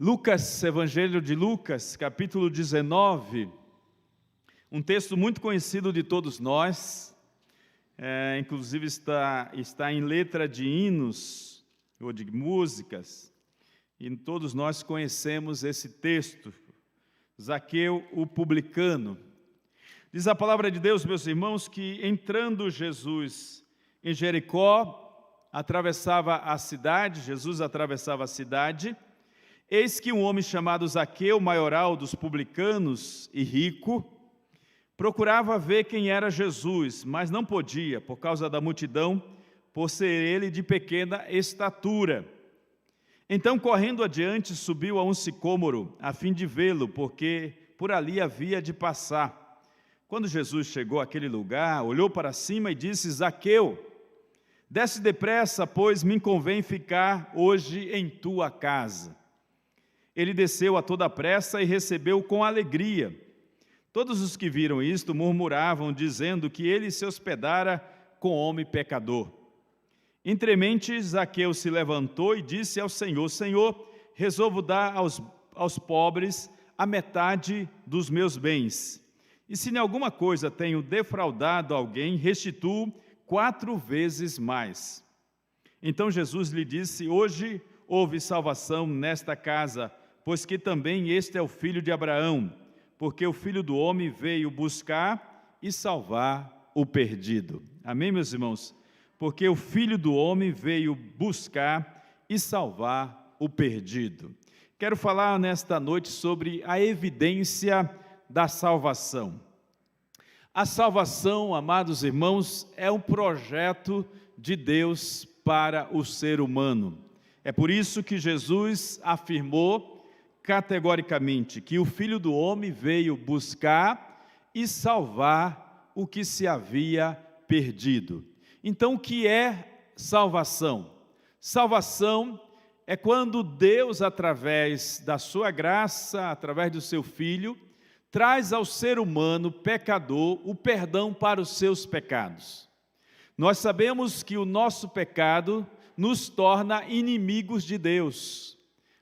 Lucas, Evangelho de Lucas, capítulo 19, um texto muito conhecido de todos nós, inclusive está em letra de hinos ou de músicas, e todos nós conhecemos esse texto, Zaqueu, o publicano. Diz a palavra de Deus, meus irmãos, que entrando Jesus em Jericó, Jesus atravessava a cidade, eis que um homem chamado Zaqueu, maioral dos publicanos e rico, procurava ver quem era Jesus, mas não podia, por causa da multidão, por ser ele de pequena estatura. Então, correndo adiante, subiu a um sicômoro, a fim de vê-lo, porque por ali havia de passar. Quando Jesus chegou àquele lugar, olhou para cima e disse: Zaqueu, desce depressa, pois me convém ficar hoje em tua casa. Ele desceu a toda pressa e recebeu com alegria. Todos os que viram isto murmuravam, dizendo que ele se hospedara com homem pecador. Entremente, Zaqueu se levantou e disse ao Senhor: Senhor, resolvo dar aos pobres a metade dos meus bens. E se em alguma coisa tenho defraudado alguém, restituo 4 vezes mais. Então Jesus lhe disse: hoje houve salvação nesta casa, pois que também este é o filho de Abraão, porque o Filho do Homem veio buscar e salvar o perdido. Amém, meus irmãos? Porque o Filho do Homem veio buscar e salvar o perdido. Quero falar nesta noite sobre a evidência da salvação. A salvação, amados irmãos, é um projeto de Deus para o ser humano. É por isso que Jesus afirmou categoricamente que o Filho do Homem veio buscar e salvar o que se havia perdido. Então, o que é salvação? Salvação é quando Deus, através da sua graça, através do seu Filho, traz ao ser humano pecador o perdão para os seus pecados. Nós sabemos que o nosso pecado nos torna inimigos de Deus,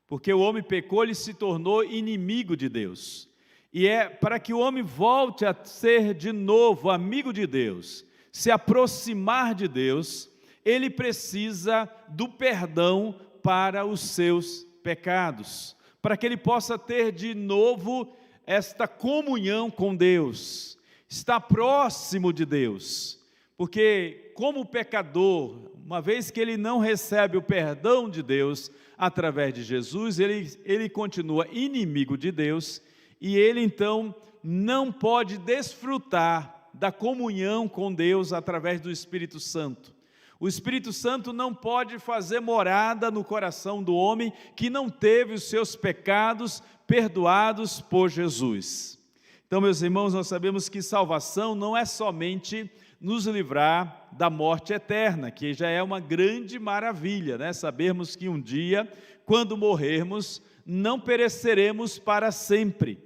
porque o homem pecou, ele se tornou inimigo de Deus. E é para que o homem volte a ser de novo amigo de Deus, se aproximar de Deus, ele precisa do perdão para os seus pecados, para que ele possa ter de novo esta comunhão com Deus, estar próximo de Deus, porque como pecador, uma vez que ele não recebe o perdão de Deus através de Jesus, ele continua inimigo de Deus, e ele então não pode desfrutar da comunhão com Deus através do Espírito Santo. O Espírito Santo não pode fazer morada no coração do homem que não teve os seus pecados perdoados por Jesus. Então, meus irmãos, nós sabemos que salvação não é somente nos livrar da morte eterna, que já é uma grande maravilha, né? Sabermos que um dia, quando morrermos, não pereceremos para sempre.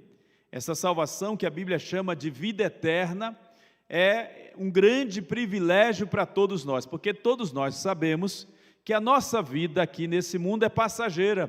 Essa salvação que a Bíblia chama de vida eterna é um grande privilégio para todos nós, porque todos nós sabemos que a nossa vida aqui nesse mundo é passageira.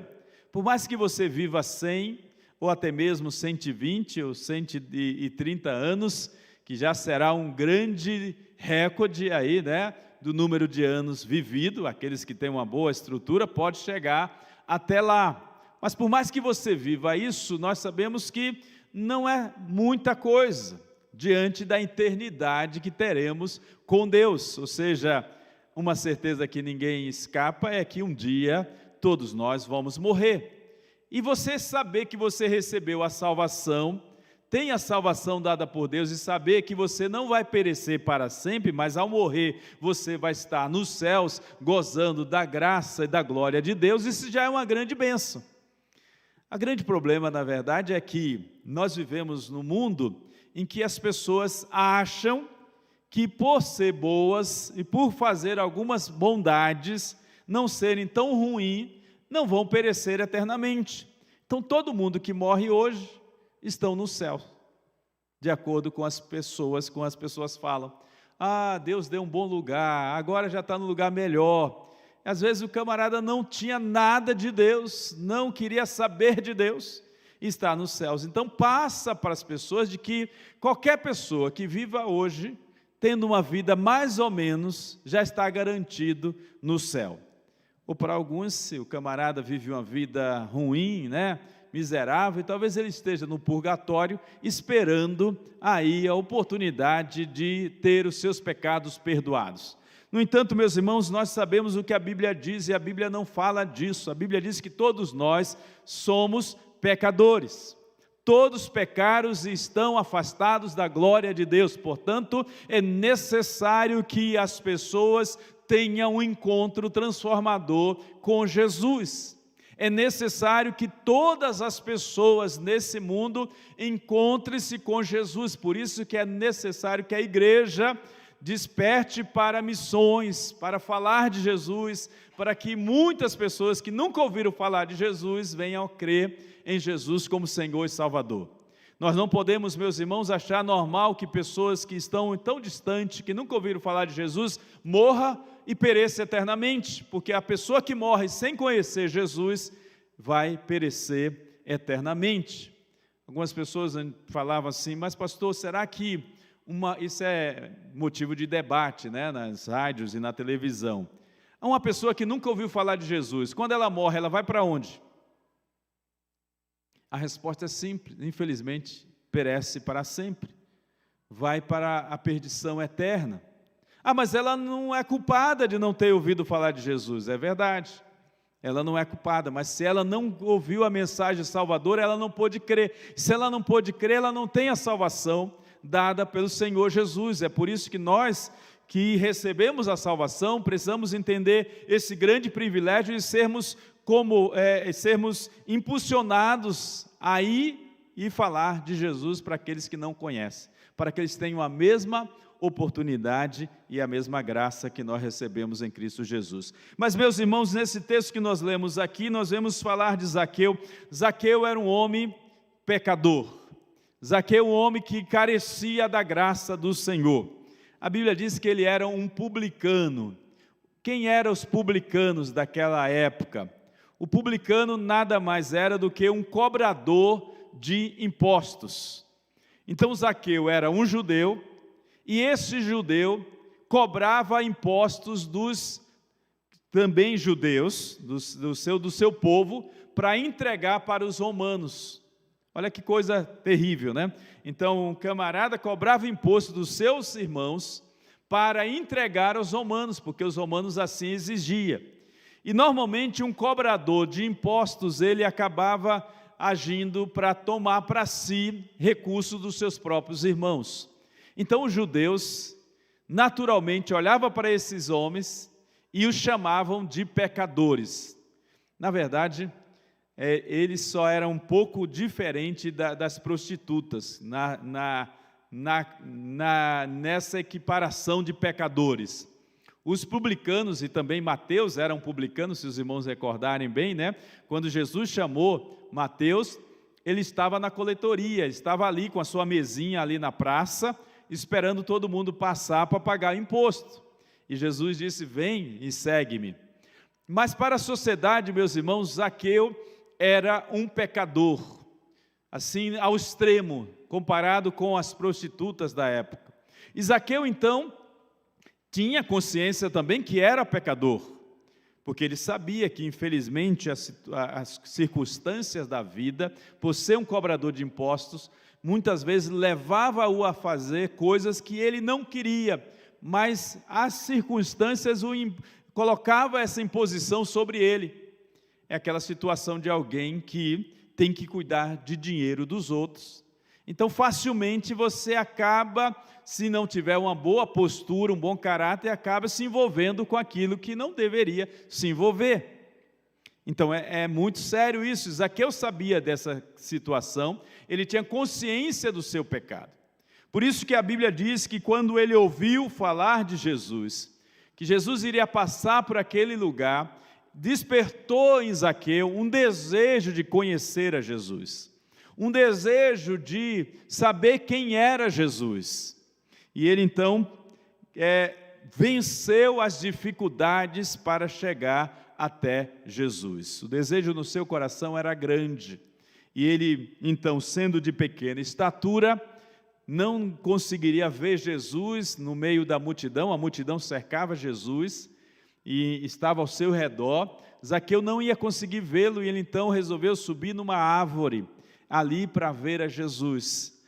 Por mais que você viva 100 ou até mesmo 120 ou 130 anos, que já será um grande recorde aí, né, do número de anos vivido, aqueles que têm uma boa estrutura, pode chegar até lá. Mas por mais que você viva isso, nós sabemos que não é muita coisa diante da eternidade que teremos com Deus. Ou seja, uma certeza que ninguém escapa é que um dia todos nós vamos morrer. E você saber que você recebeu a salvação, tem a salvação dada por Deus, e saber que você não vai perecer para sempre, mas ao morrer você vai estar nos céus, gozando da graça e da glória de Deus, isso já é uma grande bênção. O grande problema, na verdade, é que nós vivemos num mundo em que as pessoas acham que por ser boas e por fazer algumas bondades, não serem tão ruins, não vão perecer eternamente. Então todo mundo que morre hoje estão no céu, de acordo com as pessoas falam. Ah, Deus deu um bom lugar, agora já está no lugar melhor. Às vezes o camarada não tinha nada de Deus, não queria saber de Deus, e está nos céus. Então passa para as pessoas de que qualquer pessoa que viva hoje, tendo uma vida mais ou menos, já está garantido no céu. Ou para alguns, se o camarada vive uma vida ruim, miserável, talvez ele esteja no purgatório, esperando aí a oportunidade de ter os seus pecados perdoados. No entanto, meus irmãos, nós sabemos o que a Bíblia diz, e a Bíblia não fala disso. A Bíblia diz que todos nós somos pecadores. Todos pecaram e estão afastados da glória de Deus. Portanto, é necessário que as pessoas tenham um encontro transformador com Jesus. É necessário que todas as pessoas nesse mundo encontrem-se com Jesus. Por isso que é necessário que a igreja desperte para missões, para falar de Jesus, para que muitas pessoas que nunca ouviram falar de Jesus venham a crer em Jesus como Senhor e Salvador. Nós não podemos, meus irmãos, achar normal que pessoas que estão tão distantes, que nunca ouviram falar de Jesus, morra e pereça eternamente, porque a pessoa que morre sem conhecer Jesus vai perecer eternamente. Algumas pessoas falavam assim, mas pastor, será que isso é motivo de debate, nas rádios e na televisão. Uma pessoa que nunca ouviu falar de Jesus, quando ela morre, ela vai para onde? A resposta é simples, infelizmente, perece para sempre, vai para a perdição eterna. Mas ela não é culpada de não ter ouvido falar de Jesus, é verdade, ela não é culpada, mas se ela não ouviu a mensagem salvadora, ela não pôde crer. Se ela não pôde crer, ela não tem a salvação dada pelo Senhor Jesus. É por isso que nós que recebemos a salvação precisamos entender esse grande privilégio de sermos impulsionados a ir e falar de Jesus para aqueles que não conhecem, para que eles tenham a mesma oportunidade e a mesma graça que nós recebemos em Cristo Jesus. Mas, meus irmãos, nesse texto que nós lemos aqui, nós vemos falar de Zaqueu. Zaqueu era um homem pecador. Zaqueu, um homem que carecia da graça do Senhor. A Bíblia diz que ele era um publicano. Quem eram os publicanos daquela época? O publicano nada mais era do que um cobrador de impostos. Então Zaqueu era um judeu, e esse judeu cobrava impostos dos também judeus, do seu povo, para entregar para os romanos. Olha que coisa terrível, Então, um camarada cobrava imposto dos seus irmãos para entregar aos romanos, porque os romanos assim exigiam. E, normalmente, um cobrador de impostos, ele acabava agindo para tomar para si recursos dos seus próprios irmãos. Então, os judeus, naturalmente, olhavam para esses homens e os chamavam de pecadores. Na verdade, eles só eram um pouco diferentes das prostitutas, nessa equiparação de pecadores. Os publicanos, e também Mateus era um publicano, se os irmãos recordarem bem, Quando Jesus chamou Mateus, ele estava na coletoria, estava ali com a sua mesinha ali na praça, esperando todo mundo passar para pagar imposto. E Jesus disse, vem e segue-me. Mas para a sociedade, meus irmãos, Zaqueu era um pecador, assim ao extremo, comparado com as prostitutas da época. E Zaqueu, então, tinha consciência também que era pecador, porque ele sabia que, infelizmente, as circunstâncias da vida, por ser um cobrador de impostos, muitas vezes levava-o a fazer coisas que ele não queria, mas as circunstâncias colocavam essa imposição sobre ele. É aquela situação de alguém que tem que cuidar de dinheiro dos outros. Então, facilmente você acaba, se não tiver uma boa postura, um bom caráter, acaba se envolvendo com aquilo que não deveria se envolver. Então, é muito sério isso. Zaqueu sabia dessa situação, ele tinha consciência do seu pecado. Por isso que a Bíblia diz que quando ele ouviu falar de Jesus, que Jesus iria passar por aquele lugar, despertou em Zaqueu um desejo de conhecer a Jesus, um desejo de saber quem era Jesus. E ele então venceu as dificuldades para chegar até Jesus. O desejo no seu coração era grande, e ele, então, sendo de pequena estatura, não conseguiria ver Jesus no meio da multidão. A multidão cercava Jesus e estava ao seu redor. Zaqueu não ia conseguir vê-lo, e ele então resolveu subir numa árvore ali para ver a Jesus,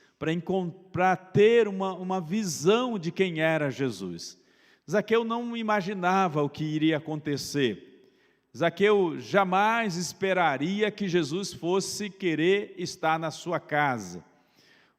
para ter uma visão de quem era Jesus. Zaqueu não imaginava o que iria acontecer. Zaqueu jamais esperaria que Jesus fosse querer estar na sua casa.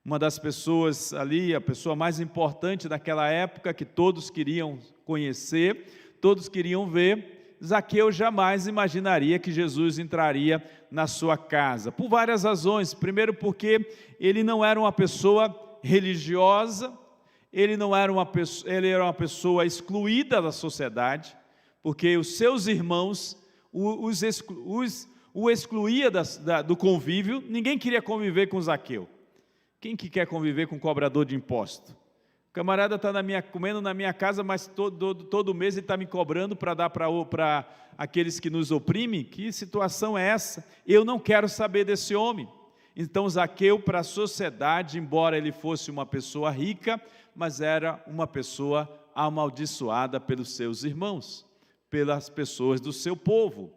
Uma das pessoas ali, a pessoa mais importante daquela época, que todos queriam conhecer, todos queriam ver, Zaqueu jamais imaginaria que Jesus entraria na sua casa, por várias razões. Primeiro, porque ele não era uma pessoa religiosa, ele era uma pessoa excluída da sociedade, porque os seus irmãos o excluía do convívio. Ninguém queria conviver com Zaqueu. Quem que quer conviver com cobrador de imposto? O camarada está comendo na minha casa, mas todo mês ele está me cobrando para dar para aqueles que nos oprimem. Que situação é essa? Eu não quero saber desse homem. Então Zaqueu, para a sociedade, embora ele fosse uma pessoa rica, mas era uma pessoa amaldiçoada pelos seus irmãos, pelas pessoas do seu povo.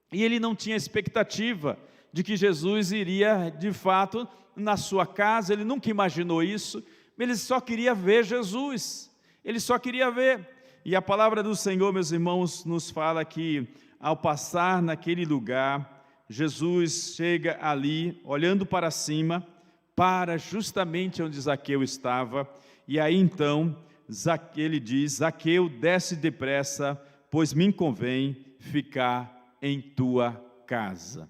E ele não tinha expectativa de que Jesus iria, de fato, na sua casa. Ele nunca imaginou isso. Ele só queria ver Jesus, ele só queria ver. E a palavra do Senhor, meus irmãos, nos fala que ao passar naquele lugar, Jesus chega ali, olhando para cima, para justamente onde Zaqueu estava, e aí então, ele diz: Zaqueu, desce depressa, pois me convém ficar em tua casa.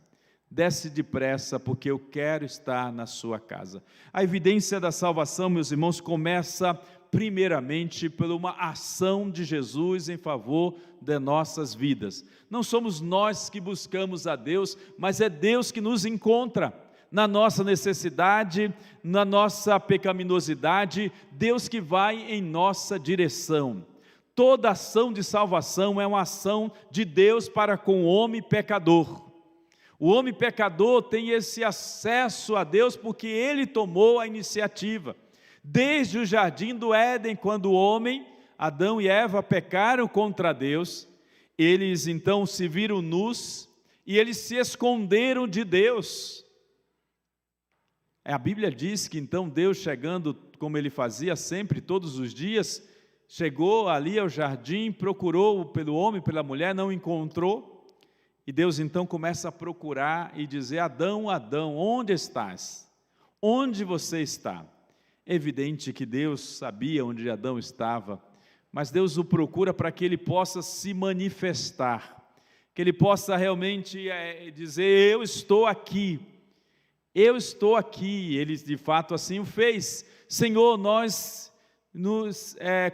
Desce depressa, porque eu quero estar na sua casa. A evidência da salvação, meus irmãos, começa primeiramente por uma ação de Jesus em favor de nossas vidas. Não somos nós que buscamos a Deus, mas é Deus que nos encontra na nossa necessidade, na nossa pecaminosidade. Deus que vai em nossa direção. Toda ação de salvação é uma ação de Deus para com o homem pecador. O homem pecador tem esse acesso a Deus porque ele tomou a iniciativa. Desde o jardim do Éden, quando o homem, Adão e Eva, pecaram contra Deus, eles então se viram nus e eles se esconderam de Deus. A Bíblia diz que então Deus, chegando como ele fazia sempre, todos os dias, chegou ali ao jardim, procurou pelo homem, pela mulher, não encontrou. E Deus então começa a procurar e dizer: Adão, Adão, onde estás? Onde você está? É evidente que Deus sabia onde Adão estava, mas Deus o procura para que ele possa se manifestar, que ele possa realmente dizer: eu estou aqui, eu estou aqui. Ele de fato assim o fez. Senhor, nós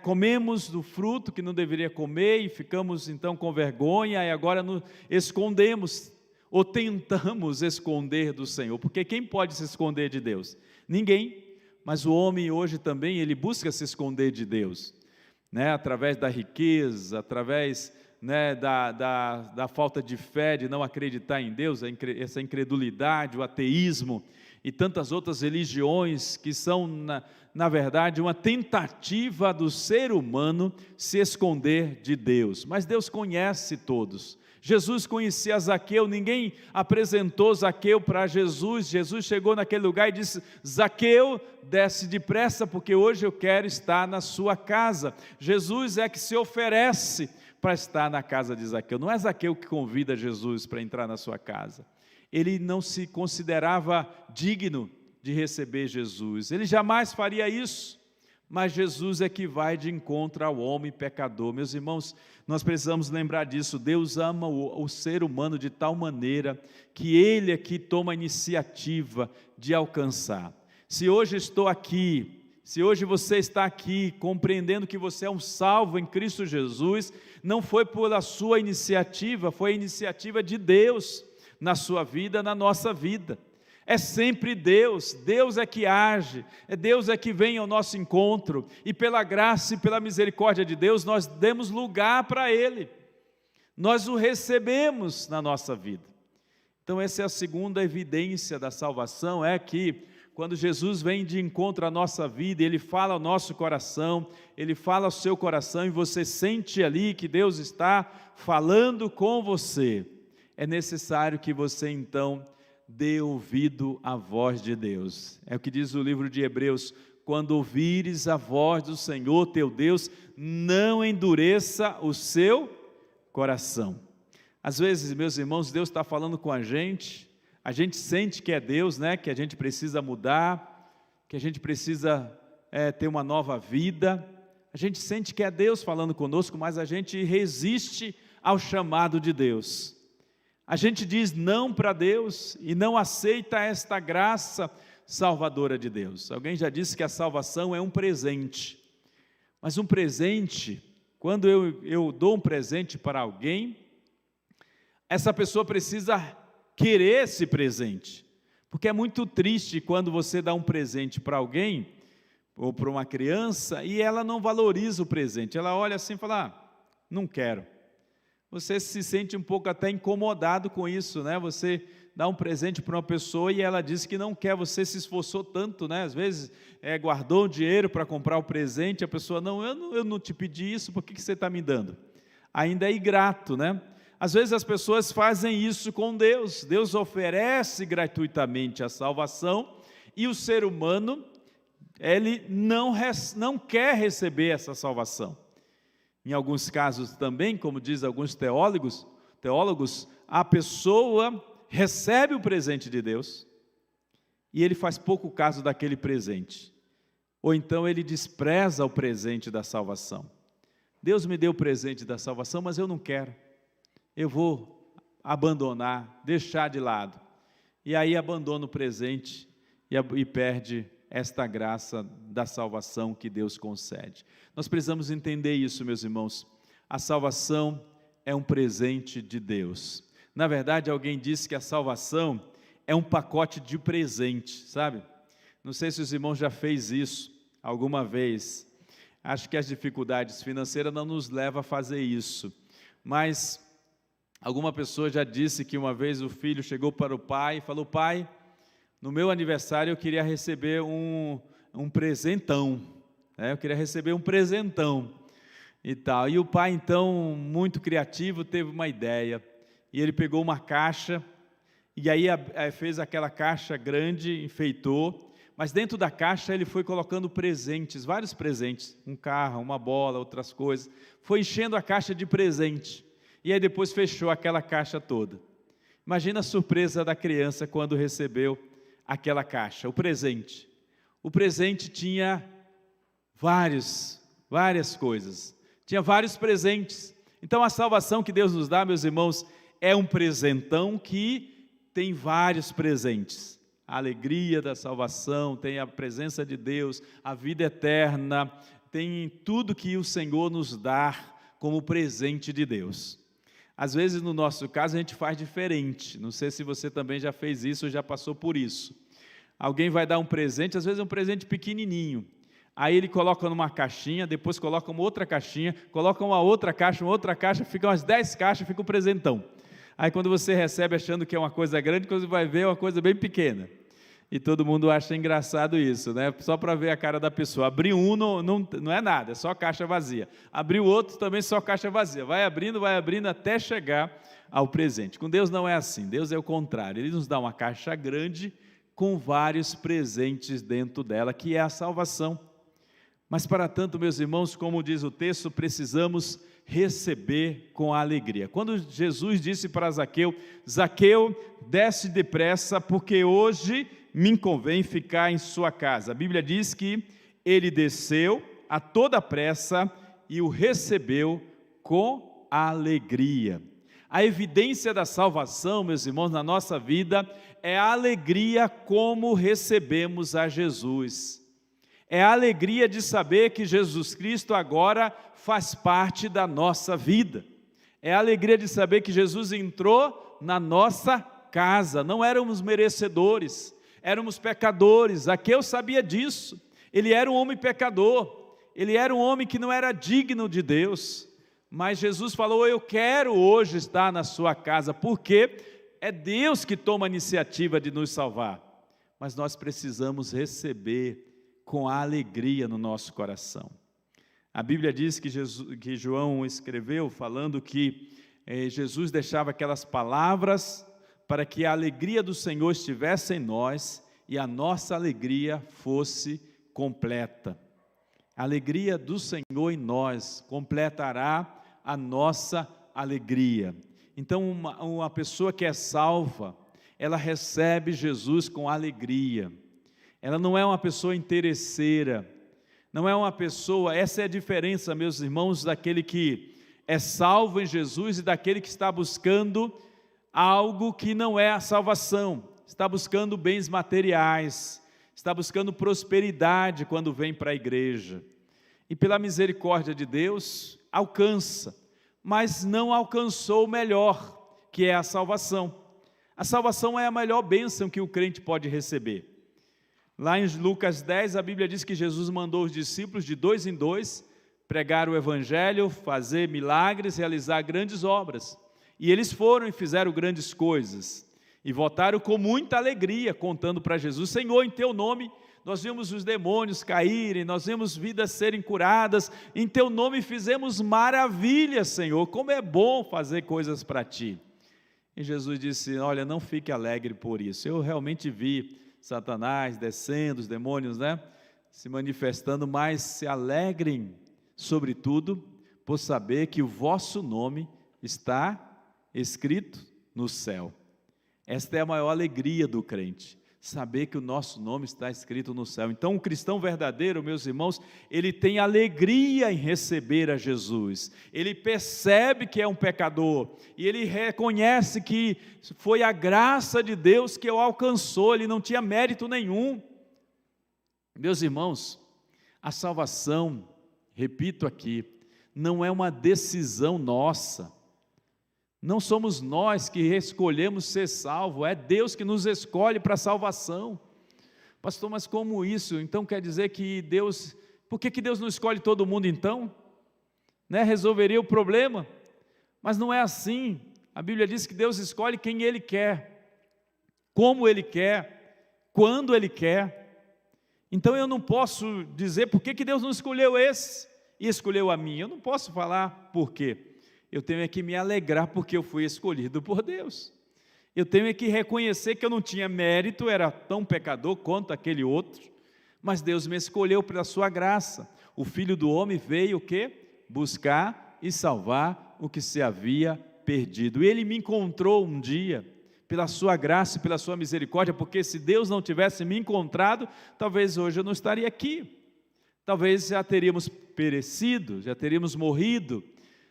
comemos do fruto que não deveria comer e ficamos então com vergonha, e agora nos escondemos, ou tentamos esconder do Senhor, porque quem pode se esconder de Deus? Ninguém. Mas o homem hoje também, ele busca se esconder de Deus, né? Através da riqueza, através, né, da falta de fé, de não acreditar em Deus, essa incredulidade, o ateísmo e tantas outras religiões que são, na verdade, uma tentativa do ser humano se esconder de Deus. Mas Deus conhece todos. Jesus conhecia Zaqueu, ninguém apresentou Zaqueu para Jesus. Jesus chegou naquele lugar e disse: Zaqueu, desce depressa, porque hoje eu quero estar na sua casa. Jesus é que se oferece para estar na casa de Zaqueu. Não é Zaqueu que convida Jesus para entrar na sua casa. Ele não se considerava digno de receber Jesus, ele jamais faria isso, mas Jesus é que vai de encontro ao homem pecador. Meus irmãos, nós precisamos lembrar disso. Deus ama o ser humano de tal maneira que ele é que toma a iniciativa de alcançar. Se hoje estou aqui, se hoje você está aqui compreendendo que você é um salvo em Cristo Jesus, não foi pela sua iniciativa, foi a iniciativa de Deus na sua vida, na nossa vida. É sempre Deus, Deus é que age, Deus é que vem ao nosso encontro, e pela graça e pela misericórdia de Deus, nós demos lugar para Ele, nós o recebemos na nossa vida. Então essa é a segunda evidência da salvação, é que quando Jesus vem de encontro à nossa vida, Ele fala ao nosso coração, Ele fala ao seu coração, e você sente ali que Deus está falando com você, é necessário que você então dê ouvido à voz de Deus. É o que diz o livro de Hebreus: quando ouvires a voz do Senhor teu Deus, não endureça o seu coração. Às vezes, meus irmãos, Deus está falando com a gente sente que é Deus, né? Que a gente precisa mudar, que a gente precisa ter uma nova vida, a gente sente que é Deus falando conosco, mas a gente resiste ao chamado de Deus. A gente diz não para Deus e não aceita esta graça salvadora de Deus. Alguém já disse que a salvação é um presente, mas um presente, quando eu dou um presente para alguém, essa pessoa precisa querer esse presente, porque é muito triste quando você dá um presente para alguém, ou para uma criança, e ela não valoriza o presente, ela olha assim e fala, não quero. Você se sente um pouco até incomodado com isso, né? Você dá um presente para uma pessoa e ela diz que não quer, você se esforçou tanto, né? Às vezes guardou o dinheiro para comprar o presente, a pessoa, eu não te pedi isso, por que você está me dando? Ainda é ingrato, né? Às vezes as pessoas fazem isso com Deus, Deus oferece gratuitamente a salvação, e o ser humano, ele não quer receber essa salvação. Em alguns casos também, como diz alguns teólogos, a pessoa recebe o presente de Deus e ele faz pouco caso daquele presente, ou então ele despreza o presente da salvação. Deus me deu o presente da salvação, mas eu não quero, eu vou abandonar, deixar de lado, e aí abandona o presente e perde esta graça da salvação que Deus concede. Nós precisamos entender isso, meus irmãos. A salvação é um presente de Deus. Na verdade, alguém disse que a salvação é um pacote de presente, sabe? Não sei se os irmãos já fez isso alguma vez. Acho que as dificuldades financeiras não nos levam a fazer isso. Mas alguma pessoa já disse que uma vez o filho chegou para o pai e falou, pai, no meu aniversário eu queria receber um presentão, né? Eu queria receber um presentão e tal. E o pai, então, muito criativo, teve uma ideia, e ele pegou uma caixa, e aí fez aquela caixa grande, enfeitou, mas dentro da caixa ele foi colocando presentes, vários presentes, um carro, uma bola, outras coisas, foi enchendo a caixa de presente, e aí depois fechou aquela caixa toda. Imagina a surpresa da criança quando recebeu aquela caixa, o presente. O presente tinha várias coisas, tinha vários presentes. Então a salvação que Deus nos dá, meus irmãos, é um presentão que tem vários presentes. A alegria da salvação, tem a presença de Deus, a vida eterna, tem tudo que o Senhor nos dá como presente de Deus. Às vezes, no nosso caso, a gente faz diferente. Não sei se você também já fez isso ou já passou por isso. Alguém vai dar um presente, às vezes é um presente pequenininho. Aí ele coloca numa caixinha, depois coloca uma outra caixinha, coloca uma outra caixa, fica umas 10 caixas, fica um presentão. Aí quando você recebe achando que é uma coisa grande, quando você vai ver é uma coisa bem pequena. E todo mundo acha engraçado isso, né? Só para ver a cara da pessoa. Abrir um não é nada, é só caixa vazia. Abrir o outro também só caixa vazia. Vai abrindo até chegar ao presente. Com Deus não é assim, Deus é o contrário. Ele nos dá uma caixa grande com vários presentes dentro dela, que é a salvação. Mas para tanto, meus irmãos, como diz o texto, precisamos receber com alegria. Quando Jesus disse para Zaqueu, Zaqueu, desce depressa, porque hoje me convém ficar em sua casa. A Bíblia diz que ele desceu a toda pressa e o recebeu com alegria. A evidência da salvação, meus irmãos, na nossa vida, é a alegria como recebemos a Jesus. É a alegria de saber que Jesus Cristo agora faz parte da nossa vida. É a alegria de saber que Jesus entrou na nossa casa, não éramos merecedores, éramos pecadores. Zaqueu sabia disso. Ele era um homem pecador, ele era um homem que não era digno de Deus, mas Jesus falou: eu quero hoje estar na sua casa, porque é Deus que toma a iniciativa de nos salvar, mas nós precisamos receber com alegria no nosso coração. A Bíblia diz que João escreveu falando que Jesus deixava aquelas palavras para que a alegria do Senhor estivesse em nós e a nossa alegria fosse completa. A alegria do Senhor em nós completará a nossa alegria. Então, uma pessoa que é salva, ela recebe Jesus com alegria. Ela não é uma pessoa interesseira, não é uma pessoa, essa é a diferença, meus irmãos, daquele que é salvo em Jesus e daquele que está buscando algo que não é a salvação, está buscando bens materiais, está buscando prosperidade quando vem para a igreja, e pela misericórdia de Deus, alcança, mas não alcançou o melhor, que é a salvação. A salvação é a melhor bênção que o crente pode receber. Lá em Lucas 10, a Bíblia diz que Jesus mandou os discípulos de 2 em 2, pregar o evangelho, fazer milagres, realizar grandes obras, e eles foram e fizeram grandes coisas, e voltaram com muita alegria, contando para Jesus: Senhor, em teu nome nós vimos os demônios caírem, nós vimos vidas serem curadas, em teu nome fizemos maravilhas, Senhor, como é bom fazer coisas para ti. E Jesus disse: olha, não fique alegre por isso, eu realmente vi Satanás descendo, os demônios, se manifestando, mas se alegrem, sobretudo, por saber que o vosso nome está escrito no céu. Esta é a maior alegria do crente, saber que o nosso nome está escrito no céu. Então, o cristão verdadeiro, meus irmãos, ele tem alegria em receber a Jesus, ele percebe que é um pecador, e ele reconhece que foi a graça de Deus que o alcançou, ele não tinha mérito nenhum. Meus irmãos, a salvação, repito aqui, não é uma decisão nossa, não somos nós que escolhemos ser salvo, é Deus que nos escolhe para a salvação. Pastor, mas como isso? Então quer dizer que Deus, por que Deus não escolhe todo mundo então? Resolveria o problema? Mas não é assim, a Bíblia diz que Deus escolhe quem Ele quer, como Ele quer, quando Ele quer. Então eu não posso dizer por que Deus não escolheu esse e escolheu a mim, eu não posso falar por quê. Eu tenho que me alegrar porque eu fui escolhido por Deus. Eu tenho que reconhecer que eu não tinha mérito, era tão pecador quanto aquele outro, mas Deus me escolheu pela sua graça. O Filho do Homem veio o quê? Buscar e salvar o que se havia perdido. E Ele me encontrou um dia, pela sua graça e pela sua misericórdia, porque se Deus não tivesse me encontrado, talvez hoje eu não estaria aqui. Talvez já teríamos perecido, já teríamos morrido,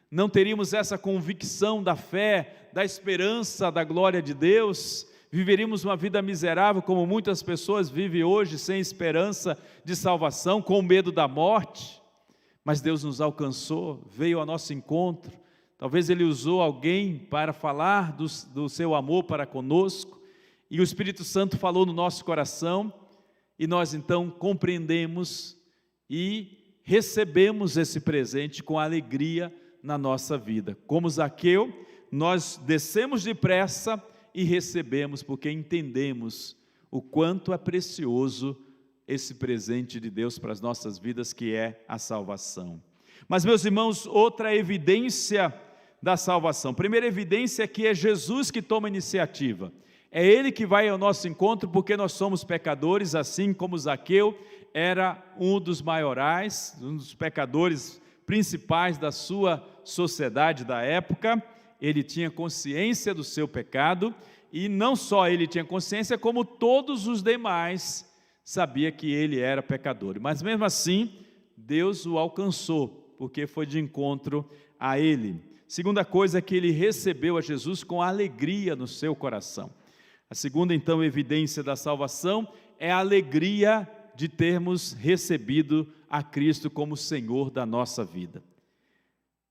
não teríamos essa convicção da fé, da esperança, da glória de Deus, viveríamos uma vida miserável como muitas pessoas vivem hoje, sem esperança de salvação, com medo da morte, mas Deus nos alcançou, veio ao nosso encontro, talvez Ele usou alguém para falar do seu amor para conosco, e o Espírito Santo falou no nosso coração, e nós então compreendemos e recebemos esse presente com alegria na nossa vida. Como Zaqueu, nós descemos depressa e recebemos, porque entendemos o quanto é precioso esse presente de Deus para as nossas vidas, que é a salvação. Mas, meus irmãos, outra evidência da salvação. Primeira evidência é que é Jesus que toma a iniciativa. É Ele que vai ao nosso encontro, porque nós somos pecadores, assim como Zaqueu era um dos maiorais, um dos pecadores principais da sua sociedade da época. Ele tinha consciência do seu pecado, e não só ele tinha consciência, como todos os demais sabia que ele era pecador, mas mesmo assim Deus o alcançou, porque foi de encontro a ele. Segunda coisa é que ele recebeu a Jesus com alegria no seu coração. A segunda então evidência da salvação é a alegria de termos recebido a Cristo como Senhor da nossa vida.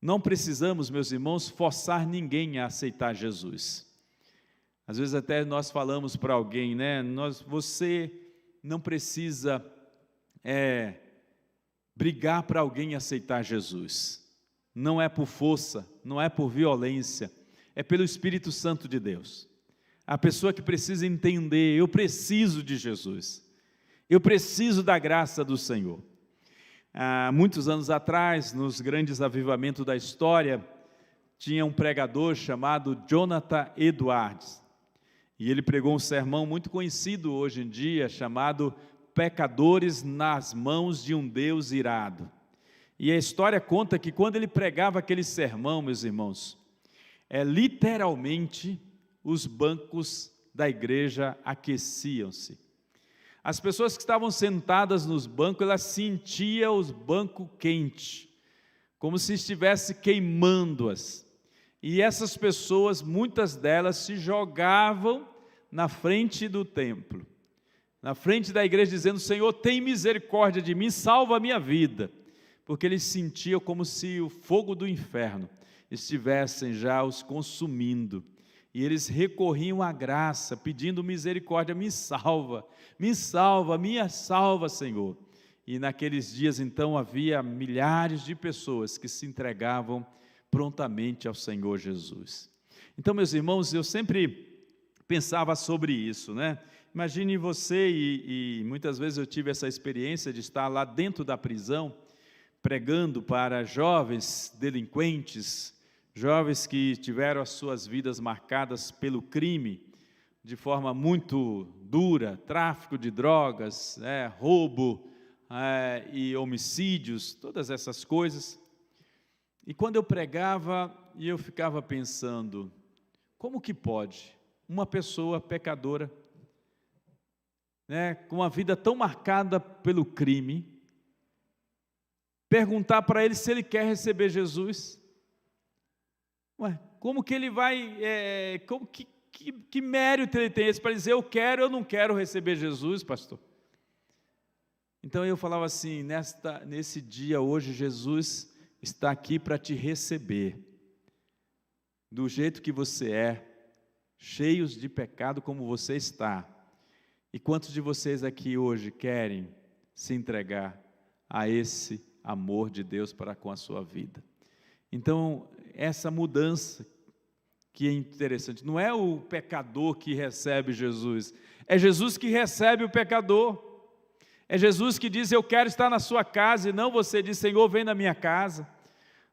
Não precisamos, meus irmãos, forçar ninguém a aceitar Jesus. Às vezes até nós falamos para alguém, né? Você não precisa brigar para alguém aceitar Jesus. Não é por força, não é por violência, é pelo Espírito Santo de Deus. A pessoa que precisa entender, eu preciso de Jesus, eu preciso da graça do Senhor. Há muitos anos atrás, nos grandes avivamentos da história, tinha um pregador chamado Jonathan Edwards, e ele pregou um sermão muito conhecido hoje em dia, chamado Pecadores nas mãos de um Deus irado. E a história conta que quando ele pregava aquele sermão, meus irmãos, literalmente os bancos da igreja aqueciam-se. As pessoas que estavam sentadas nos bancos, elas sentiam os bancos quentes, como se estivesse queimando-as. E essas pessoas, muitas delas, se jogavam na frente do templo, na frente da igreja, dizendo: Senhor, tem misericórdia de mim, salva a minha vida. Porque eles sentiam como se o fogo do inferno estivessem já os consumindo. E eles recorriam à graça, pedindo misericórdia: me salva, me salva, Senhor. E naqueles dias, então, havia milhares de pessoas que se entregavam prontamente ao Senhor Jesus. Então, meus irmãos, eu sempre pensava sobre isso, né? Imagine você, e muitas vezes eu tive essa experiência de estar lá dentro da prisão, pregando para jovens delinquentes, jovens que tiveram as suas vidas marcadas pelo crime, de forma muito dura, tráfico de drogas, roubo e homicídios, todas essas coisas. E quando eu pregava, eu ficava pensando, como que pode uma pessoa pecadora, com uma vida tão marcada pelo crime, perguntar para ele se ele quer receber Jesus? Como que ele vai, que mérito ele tem esse para dizer: eu quero, eu não quero receber Jesus, pastor? Então eu falava assim, nesse dia hoje, Jesus está aqui para te receber, do jeito que você é, cheios de pecado como você está. E quantos de vocês aqui hoje querem se entregar a esse amor de Deus para com a sua vida? Então, essa mudança que é interessante, não é o pecador que recebe Jesus, é Jesus que recebe o pecador, é Jesus que diz: eu quero estar na sua casa, e não você diz: Senhor, vem na minha casa.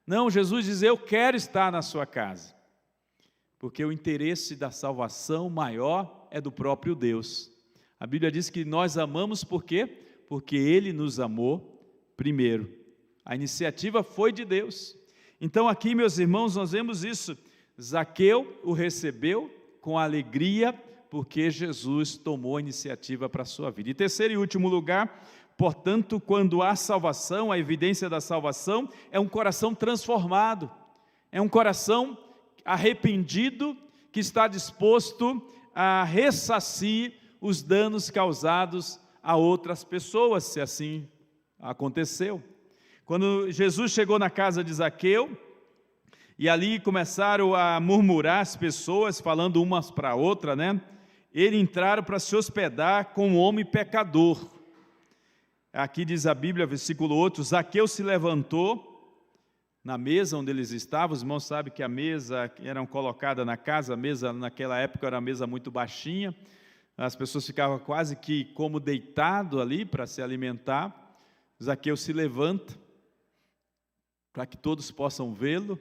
Não, Jesus diz: eu quero estar na sua casa, porque o interesse da salvação maior é do próprio Deus. A Bíblia diz que nós amamos por quê? Porque Ele nos amou primeiro. A iniciativa foi de Deus. Então aqui, meus irmãos, nós vemos isso. Zaqueu o recebeu com alegria, porque Jesus tomou a iniciativa para a sua vida. E terceiro e último lugar, portanto, quando há salvação, a evidência da salvação é um coração transformado, é um coração arrependido, que está disposto a ressarcir os danos causados a outras pessoas, se assim aconteceu. Quando Jesus chegou na casa de Zaqueu, e ali começaram a murmurar as pessoas, falando umas para outra, Ele entraram para se hospedar com um homem pecador. Aqui diz a Bíblia, versículo 8, Zaqueu se levantou na mesa onde eles estavam. Os irmãos sabem que a mesa era colocada na casa, a mesa naquela época era uma mesa muito baixinha, as pessoas ficavam quase que como deitado ali para se alimentar. Zaqueu se levanta, para que todos possam vê-lo,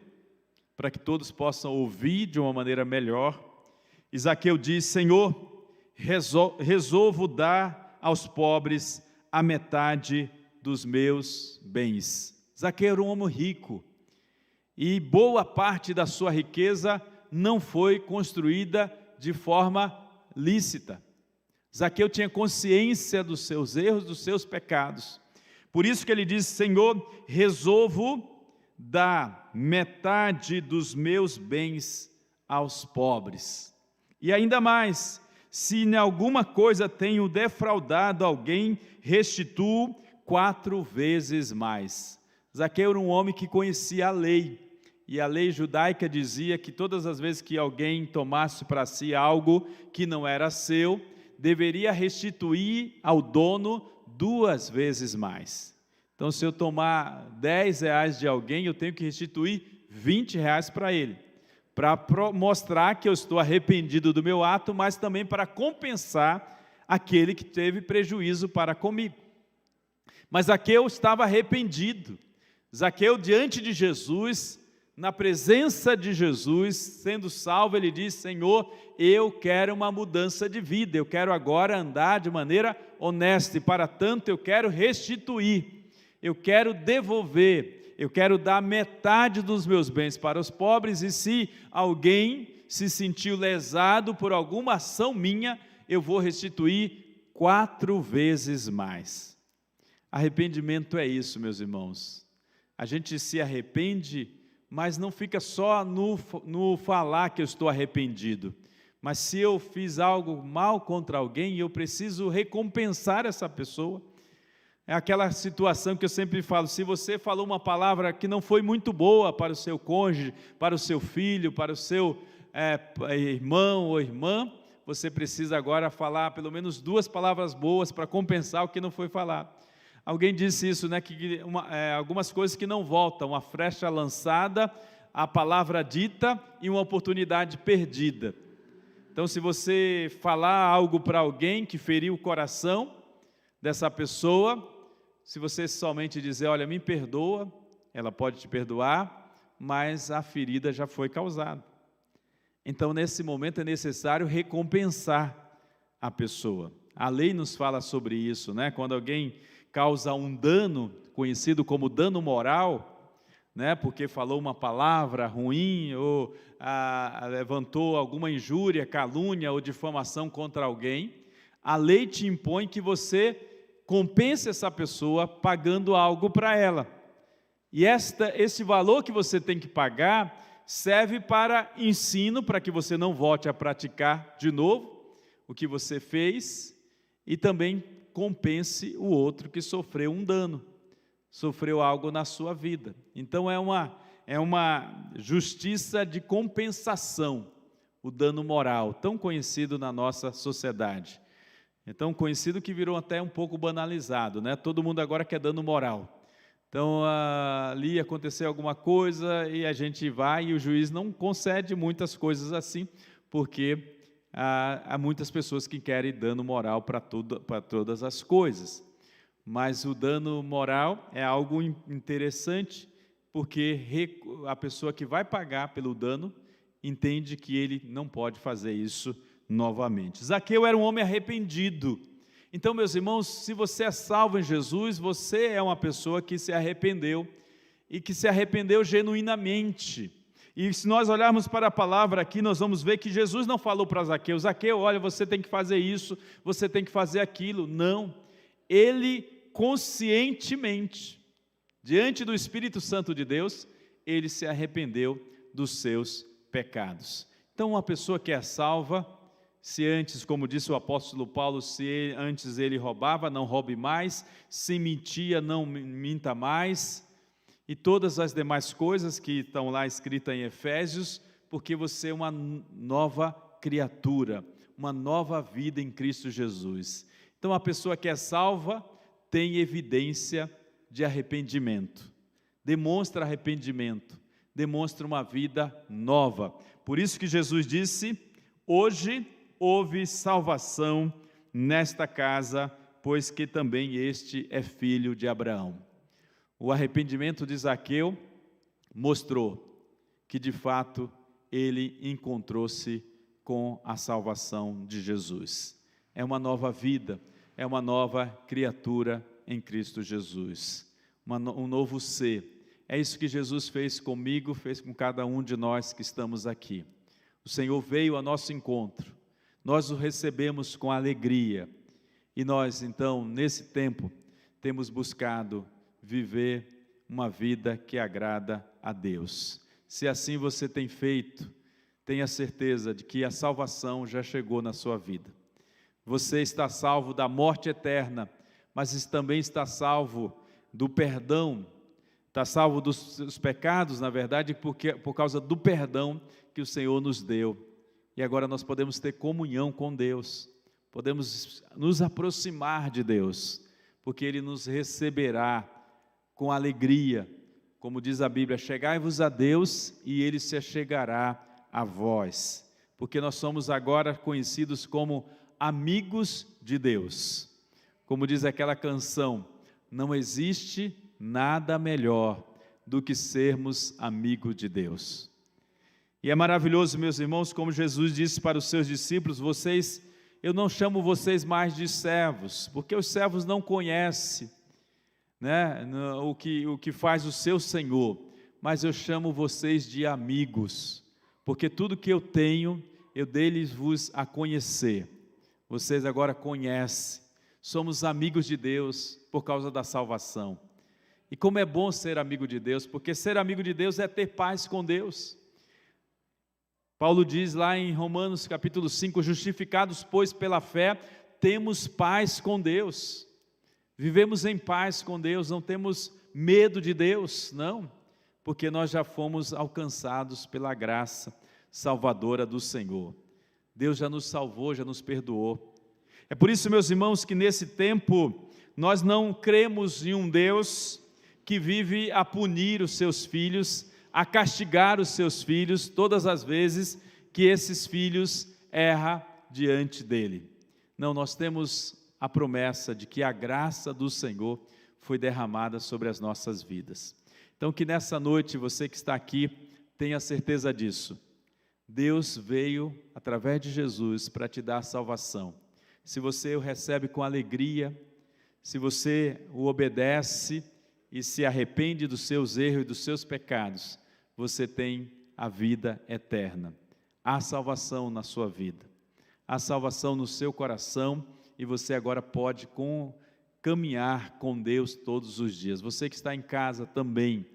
para que todos possam ouvir de uma maneira melhor. E Zaqueu diz: Senhor, resolvo dar aos pobres a metade dos meus bens. Zaqueu era um homem rico, e boa parte da sua riqueza não foi construída de forma lícita. Zaqueu tinha consciência dos seus erros, dos seus pecados. Por isso que ele diz: Senhor, resolvo dar metade dos meus bens aos pobres. E ainda mais, se em alguma coisa tenho defraudado alguém, restituo 4 vezes mais. Zaqueu era um homem que conhecia a lei, e a lei judaica dizia que todas as vezes que alguém tomasse para si algo que não era seu, deveria restituir ao dono 2 vezes mais. Então, se eu tomar R$10 de alguém, eu tenho que restituir R$20 para ele, para mostrar que eu estou arrependido do meu ato, mas também para compensar aquele que teve prejuízo para comigo. Mas Zaqueu estava arrependido. Zaqueu, diante de Jesus, na presença de Jesus, sendo salvo, ele diz: Senhor, eu quero uma mudança de vida, eu quero agora andar de maneira honesta, e para tanto eu quero restituir, eu quero devolver, eu quero dar metade dos meus bens para os pobres, e se alguém se sentiu lesado por alguma ação minha, eu vou restituir 4 vezes mais. Arrependimento é isso, meus irmãos. A gente se arrepende, mas não fica só no falar que eu estou arrependido. Mas se eu fiz algo mal contra alguém, eu preciso recompensar essa pessoa. É aquela situação que eu sempre falo: se você falou uma palavra que não foi muito boa para o seu cônjuge, para o seu filho, para o seu irmão ou irmã, você precisa agora falar pelo menos 2 palavras boas para compensar o que não foi falado. Alguém disse isso, né, que algumas coisas que não voltam, uma flecha lançada, a palavra dita e uma oportunidade perdida. Então, se você falar algo para alguém que feriu o coração dessa pessoa, se você somente dizer: olha, me perdoa, ela pode te perdoar, mas a ferida já foi causada. Então, nesse momento é necessário recompensar a pessoa. A lei nos fala sobre isso, né? Quando alguém causa um dano, conhecido como dano moral, né? Porque falou uma palavra ruim, ou levantou alguma injúria, calúnia ou difamação contra alguém, a lei te impõe que você compense essa pessoa pagando algo para ela. E esse valor que você tem que pagar serve para ensino, para que você não volte a praticar de novo o que você fez, e também compense o outro que sofreu um dano, sofreu algo na sua vida. Então é uma justiça de compensação, o dano moral, tão conhecido na nossa sociedade. É tão conhecido que virou até um pouco banalizado, né? Todo mundo agora quer dano moral. Então, ali aconteceu alguma coisa e a gente vai, e o juiz não concede muitas coisas assim, porque há muitas pessoas que querem dano moral para todas as coisas. Mas o dano moral é algo interessante, porque a pessoa que vai pagar pelo dano entende que ele não pode fazer isso novamente. Zaqueu era um homem arrependido. Então, meus irmãos, se você é salvo em Jesus, você é uma pessoa que se arrependeu, e que se arrependeu genuinamente. E se nós olharmos para a palavra aqui, nós vamos ver que Jesus não falou para Zaqueu: Zaqueu, olha, você tem que fazer isso, você tem que fazer aquilo. Não, ele conscientemente, diante do Espírito Santo de Deus, ele se arrependeu dos seus pecados. Então, uma pessoa que é salva, se antes, como disse o apóstolo Paulo, se antes ele roubava, não roube mais, se mentia, não minta mais, e todas as demais coisas que estão lá escritas em Efésios, porque você é uma nova criatura, uma nova vida em Cristo Jesus. Então, a pessoa que é salva tem evidência de arrependimento, demonstra arrependimento, demonstra uma vida nova. Por isso que Jesus disse: hoje houve salvação nesta casa, pois que também este é filho de Abraão. O arrependimento de Zaqueu mostrou que, de fato, ele encontrou-se com a salvação de Jesus. É uma nova vida, é uma nova criatura em Cristo Jesus, um novo ser. É isso que Jesus fez comigo, fez com cada um de nós que estamos aqui. O Senhor veio ao nosso encontro, nós o recebemos com alegria, e nós, então, nesse tempo, temos buscado viver uma vida que agrada a Deus. Se assim você tem feito, tenha certeza de que a salvação já chegou na sua vida. Você está salvo da morte eterna, mas também está salvo do perdão, Está salvo dos seus pecados, na verdade, por causa do perdão que o Senhor nos deu. E agora nós podemos ter comunhão com Deus, podemos nos aproximar de Deus, porque Ele nos receberá com alegria. Como diz a Bíblia, chegai-vos a Deus e Ele se achegará a vós. Porque nós somos agora conhecidos como amigos de Deus. Como diz aquela canção, não existe nada melhor do que sermos amigos de Deus. E é maravilhoso, meus irmãos, como Jesus disse para os seus discípulos, eu não chamo vocês mais de servos, porque os servos não conhecem, né, o que faz o seu Senhor, mas eu chamo vocês de amigos, porque tudo que eu tenho, eu dei-vos a conhecer. Vocês agora conhecem, somos amigos de Deus por causa da salvação. E como é bom ser amigo de Deus, porque ser amigo de Deus é ter paz com Deus. Paulo diz lá em Romanos capítulo 5, justificados pois pela fé, temos paz com Deus. Vivemos em paz com Deus, não temos medo de Deus, não, porque nós já fomos alcançados pela graça salvadora do Senhor. Deus já nos salvou, já nos perdoou. É por isso, meus irmãos, que nesse tempo nós não cremos em um Deus que vive a punir os seus filhos, a castigar os seus filhos todas as vezes que esses filhos erram diante dele. Não, nós temos a promessa de que a graça do Senhor foi derramada sobre as nossas vidas. Então que nessa noite você que está aqui tenha certeza disso. Deus veio através de Jesus para te dar a salvação. Se você o recebe com alegria, se você o obedece e se arrepende dos seus erros e dos seus pecados, você tem a vida eterna. Há salvação na sua vida, há salvação no seu coração e você agora pode caminhar com Deus todos os dias. Você que está em casa também,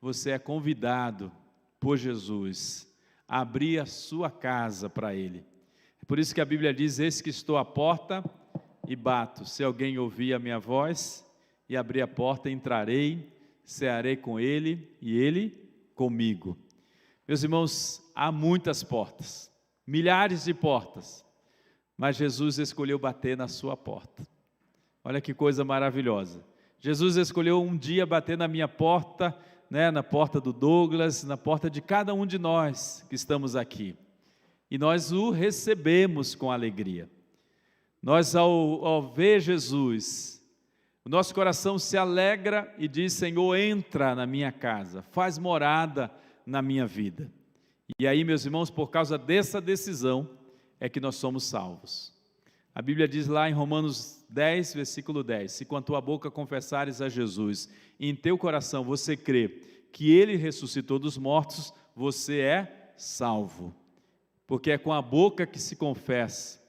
você é convidado por Jesus a abrir a sua casa para Ele. É por isso que a Bíblia diz, eis que estou à porta e bato. Se alguém ouvir a minha voz e abrir a porta, entrarei, cearei com Ele e Ele comigo. Meus irmãos, há muitas portas, milhares de portas, mas Jesus escolheu bater na sua porta. Olha que coisa maravilhosa. Jesus escolheu um dia bater na minha porta, né, na porta do Douglas, na porta de cada um de nós que estamos aqui. E nós o recebemos com alegria. Nós ao ver Jesus, o nosso coração se alegra e diz, Senhor, entra na minha casa, faz morada na minha vida. E aí, meus irmãos, por causa dessa decisão, é que nós somos salvos. A Bíblia diz lá em Romanos 10, versículo 10, se com a tua boca confessares a Jesus, e em teu coração você crê que Ele ressuscitou dos mortos, você é salvo. Porque é com a boca que se confessa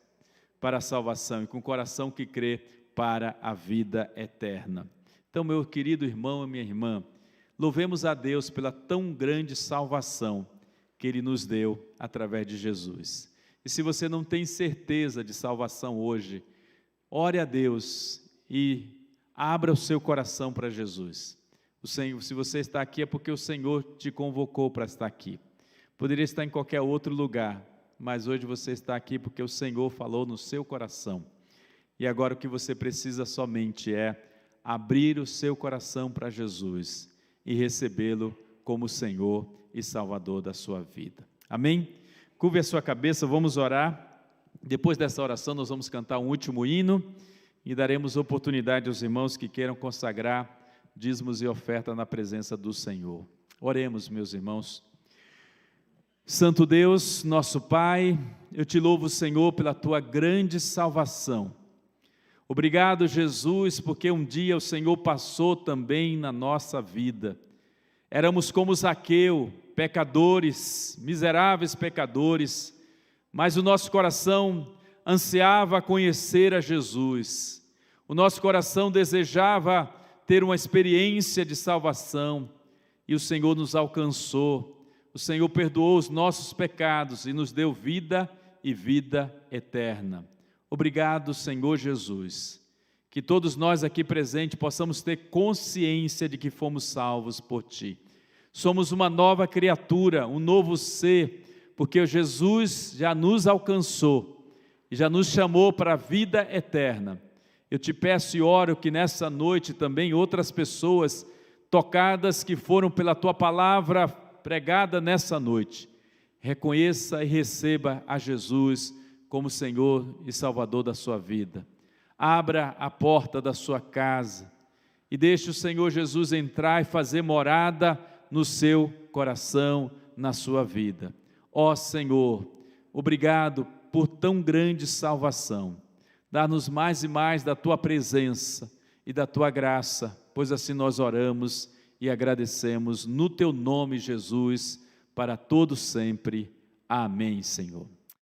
para a salvação, e com o coração que crê para a vida eterna. Então, meu querido irmão e minha irmã, louvemos a Deus pela tão grande salvação que Ele nos deu através de Jesus. E se você não tem certeza de salvação hoje, ore a Deus e abra o seu coração para Jesus. Se você está aqui é porque o Senhor te convocou para estar aqui. Poderia estar em qualquer outro lugar, mas hoje você está aqui porque o Senhor falou no seu coração. E agora o que você precisa somente é abrir o seu coração para Jesus e recebê-lo como Senhor e Salvador da sua vida. Amém? Curve a sua cabeça, vamos orar. Depois dessa oração nós vamos cantar um último hino e daremos oportunidade aos irmãos que queiram consagrar dízimos e oferta na presença do Senhor. Oremos, meus irmãos. Santo Deus, nosso Pai, eu te louvo, Senhor, pela tua grande salvação. Obrigado, Jesus, porque um dia o Senhor passou também na nossa vida. Éramos como Zaqueu, pecadores, miseráveis pecadores, mas o nosso coração ansiava conhecer a Jesus. O nosso coração desejava ter uma experiência de salvação e o Senhor nos alcançou. O Senhor perdoou os nossos pecados e nos deu vida e vida eterna. Obrigado, Senhor Jesus, que todos nós aqui presentes possamos ter consciência de que fomos salvos por Ti. Somos uma nova criatura, um novo ser, porque Jesus já nos alcançou e já nos chamou para a vida eterna. Eu te peço e oro que nessa noite também outras pessoas tocadas que foram pela Tua palavra pregada nessa noite, reconheça e receba a Jesus como Senhor e Salvador da sua vida. Abra a porta da sua casa e deixe o Senhor Jesus entrar e fazer morada no seu coração, na sua vida. Ó Senhor, obrigado por tão grande salvação. Dá-nos mais e mais da Tua presença e da Tua graça, pois assim nós oramos e agradecemos no Teu nome, Jesus, para todo sempre. Amém, Senhor.